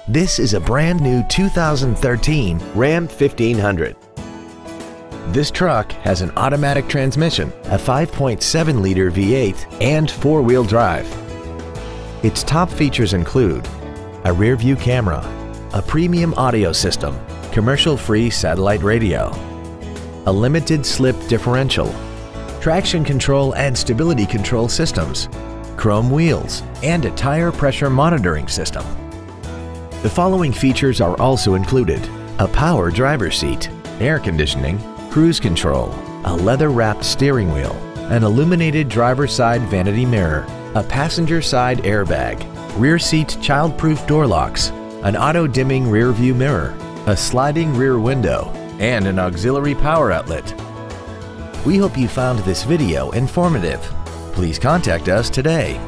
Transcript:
This is a brand new 2013 Ram 1500. This truck has an automatic transmission, a 5.7-liter V8, and four-wheel drive. Its top features include a rear-view camera, a premium audio system, commercial-free satellite radio, a limited slip differential, traction control and stability control systems, chrome wheels, and a tire pressure monitoring system. The following features are also included: a power driver's seat, air conditioning, cruise control, a leather-wrapped steering wheel, an illuminated driver's side vanity mirror, a passenger side airbag, rear seat child-proof door locks, an auto-dimming rear view mirror, a sliding rear window, and an auxiliary power outlet. We hope you found this video informative. Please contact us today.